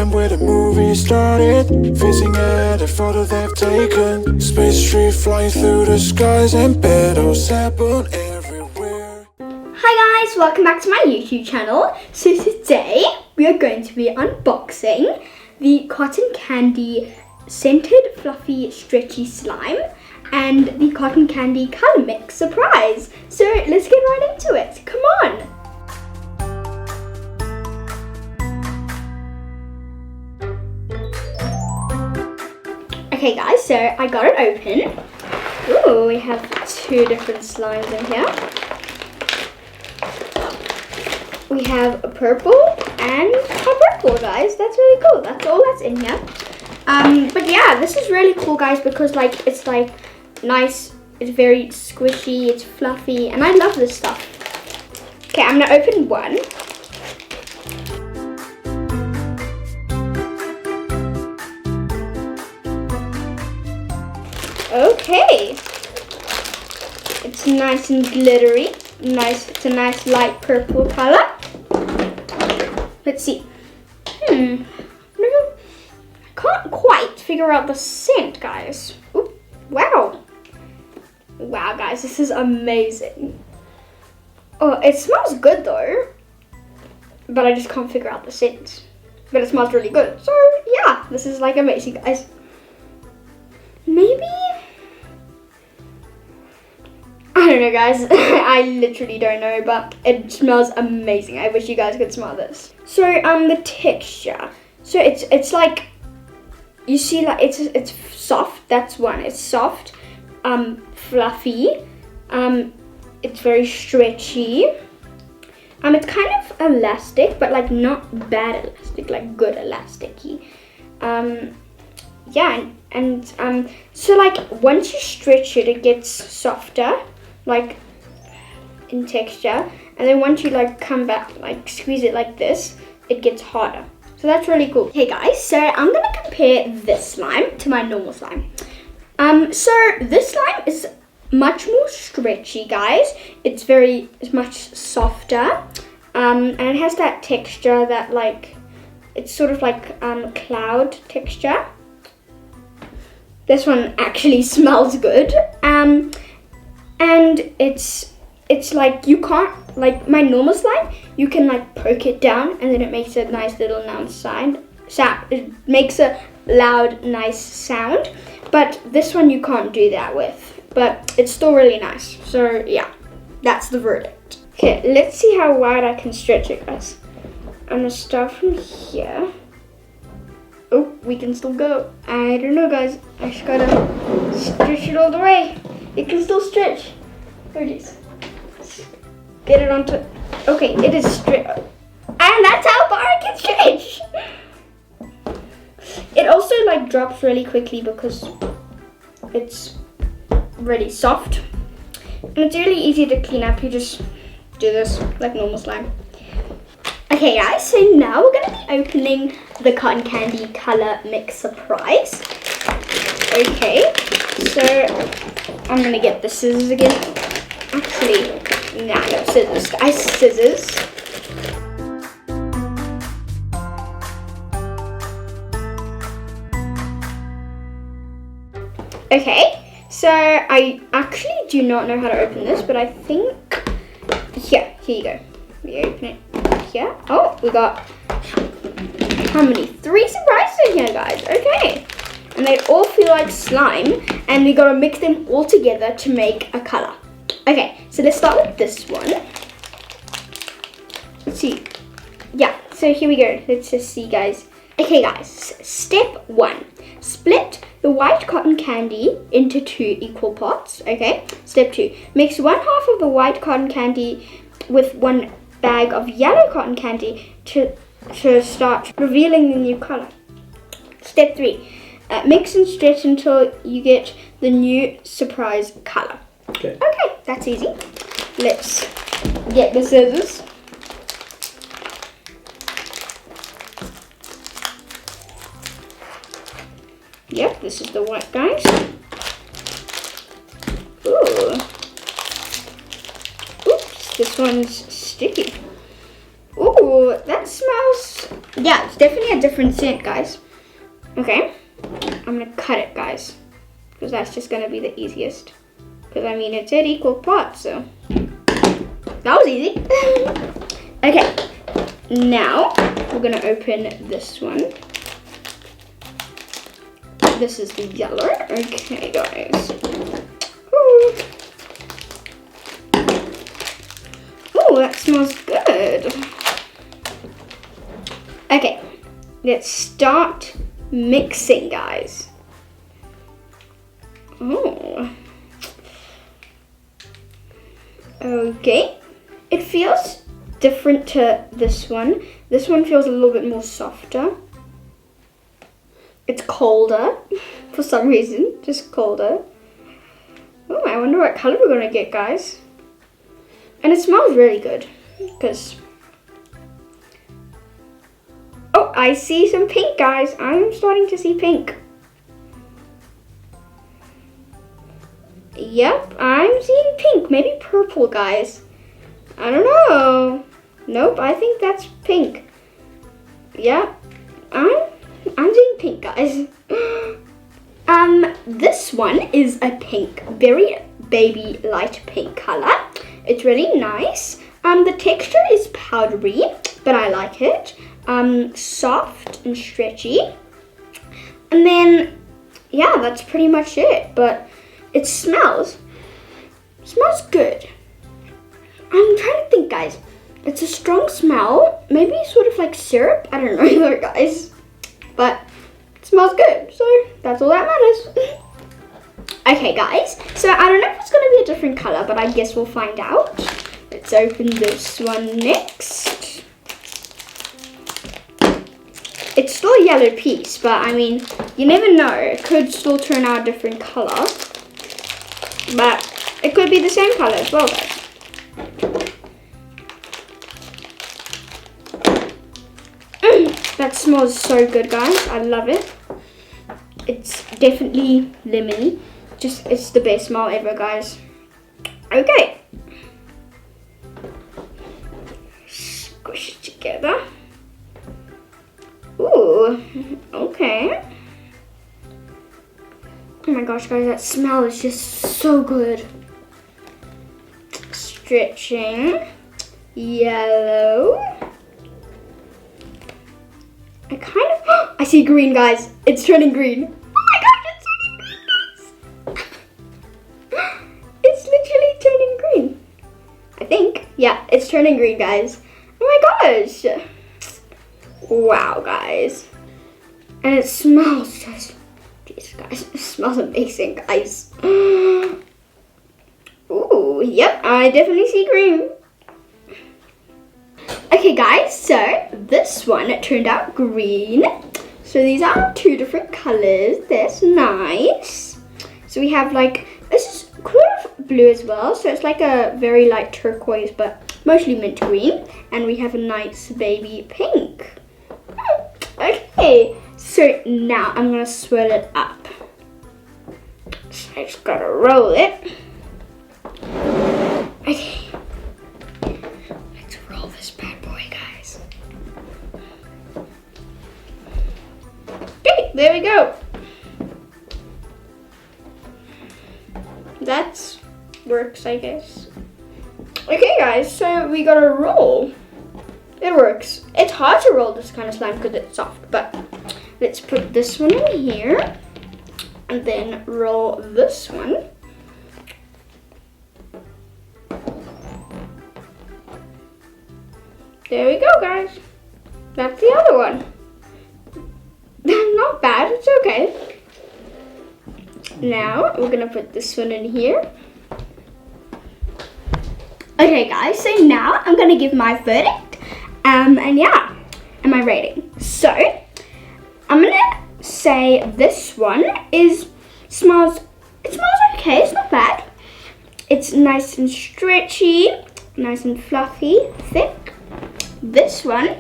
from where the movie started, facing at a photo they've taken. Space tree flying through the skies and battles happen everywhere. Hi guys, welcome back to my YouTube channel. So today we are going to be unboxing the cotton candy scented fluffy stretchy slime and the cotton candy color mix surprise. So let's get right into it. Come on. Okay guys, so I got it open. Ooh, we have two different slimes in here. We have a purple and a purple, guys. That's really cool. That's all that's in here. But yeah, this is really cool, guys, because it's nice. It's very squishy. It's fluffy, and I love this stuff. Okay, I'm gonna open one. Okay, it's nice and glittery. It's a nice light purple color. Let's see. I can't quite figure out the scent, guys. Ooh, wow. Wow, guys, this is amazing. Oh, it smells good though, but I just can't figure out the scent. But it smells really good. So yeah, this is amazing, guys. Maybe, I don't know, guys. I literally don't know, but it smells amazing. I wish you guys could smell this. So the texture. So it's like, you see, it's soft. That's one. It's soft, fluffy. It's very stretchy. It's kind of elastic, but not bad elastic, good elasticy. Yeah, and so once you stretch it, it gets softer, in texture, and then once you come back, squeeze it like this, it gets harder. So that's really cool. Okay guys, so I'm gonna compare this slime to my normal slime. So this slime is much more stretchy, guys. It's much softer, and it has that texture that it's sort of cloud texture. This one actually smells good, and it's you can't, my normal slime, you can poke it down and then it makes a nice little sound. It makes a loud, nice sound, but this one you can't do that with, but it's still really nice. So yeah, that's the verdict. Okay, let's see how wide I can stretch it, guys. I'm gonna start from here. Oh, we can still go. I don't know, guys. I just gotta stretch it all the way. It can still stretch. Oh, geez. Get it onto. Okay, it is straight. And that's how far I can stretch. It also drops really quickly because it's really soft. And it's really easy to clean up. You just do this like normal slime. Okay guys, so now we're going to be opening the cotton candy color mix surprise. Okay, so I'm going to get the scissors again. Actually, nah, no scissors, guys, scissors. Okay, so I actually do not know how to open this, but I think, here you go. We open it. Here. Oh, we got how many? 3 surprises in here, guys. Okay. And they all feel like slime, and we gotta mix them all together to make a color. Okay, so let's start with this one. Let's see. Yeah, so here we go. Let's just see, guys. Okay, guys. Step 1. Split the white cotton candy into 2 equal parts. Okay. Step 2. Mix 1/2 of the white cotton candy with 1 bag of yellow cotton candy to start revealing the new color. Step 3. Mix and stretch until you get the new surprise color. Okay, that's easy. Let's get the scissors. Yep, this is the white, guys. Ooh. Oops, this one's sticky. Ooh, that smells Yeah, it's definitely a different scent, guys. Okay, I'm gonna cut it, guys, because that's just gonna be the easiest. Because I mean, it's at equal parts, so that was easy. Okay, now we're gonna open this one. This is the yellow. Okay, guys. Ooh. Ooh, that smells good. Okay, let's start mixing, guys. Oh. Okay, it feels different to this one. This one feels a little bit more softer. It's colder for some reason, just colder. Oh, I wonder what color we're gonna get, guys. And it smells really good, because... Oh, I see some pink, guys. I'm starting to see pink. Yep, I'm seeing pink. Maybe purple, guys. I don't know. Nope, I think that's pink. Yep, I'm seeing pink, guys. This one is a pink, very baby light pink color. It's really nice. The texture is powdery, but I like it. Soft and stretchy. And then, yeah, that's pretty much it. But it smells good. I'm trying to think, guys. It's a strong smell. Maybe sort of like syrup. I don't know, guys. But it smells good. So that's all that matters. Okay, guys. So I don't know if it's going to be a different color, but I guess we'll find out. Let's open this one next. It's still a yellow piece, but I mean, you never know. It could still turn out a different color. But it could be the same color as well, guys. That smells so good, guys. I love it. It's definitely lemony. It's the best smell ever, guys. Okay. Squish it together. Ooh, okay. Oh my gosh, guys, that smell is just so good. Stretching. Yellow. I see green, guys. It's turning green. Oh my gosh, it's turning green, guys. It's literally turning green. I think. Yeah, it's turning green, guys. Oh my gosh. Wow, guys. And it smells just... Jeez, guys. It smells amazing, guys. Ooh, yep. I definitely see green. Okay, guys. So, this one turned out green. So, these are two different colors. That's nice. So, we have like... This is kind of blue as well. So, it's like a very light turquoise, but mostly mint green. And we have a nice baby pink. Okay, so now I'm gonna swirl it up. So I just gotta roll it. Okay, let's roll this bad boy, guys. Okay, there we go. That works, I guess. Okay, guys, so we gotta roll. It works. It's hard to roll this kind of slime because it's soft, but let's put this one in here and then roll this one. There we go, guys. That's the other one. Not bad, it's okay. Now we're gonna put this one in here. Okay, guys, so now I'm gonna give my verdict. And yeah, and my rating. So, I'm gonna say this one smells okay, it's not bad. It's nice and stretchy, nice and fluffy, thick. This one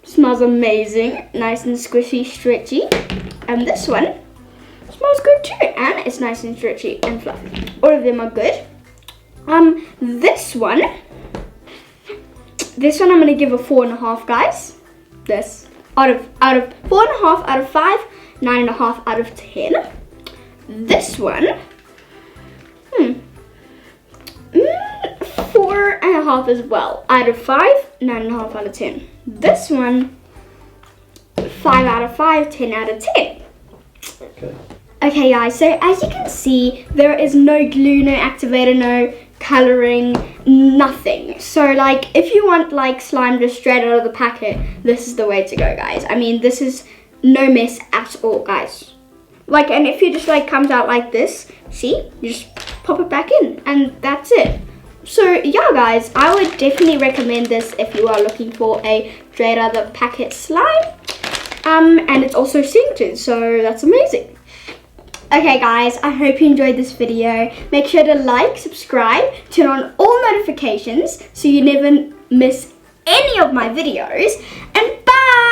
smells amazing, nice and squishy, stretchy. And this one smells good too, and it's nice and stretchy and fluffy. All of them are good. This one I'm gonna give a 4.5, guys. This out of 4.5 out of 5, 9.5 out of 10. This one, 4.5 as well, out of 5, 9.5 out of 10. This one, 5 out of 5, 10 out of 10. Okay. Okay guys, so as you can see, there is no glue, no activator, no coloring, nothing. So like, if you want like slime just straight out of the packet, this is the way to go, guys. I mean, this is no mess at all, guys. Like, and if it just like comes out like this, see, you just pop it back in and that's it. So yeah guys, I would definitely recommend this if you are looking for a straight out of the packet slime. And it's also scented, so that's amazing. Okay guys, I hope you enjoyed this video. Make sure to like, subscribe, turn on all notifications so you never miss any of my videos. And bye!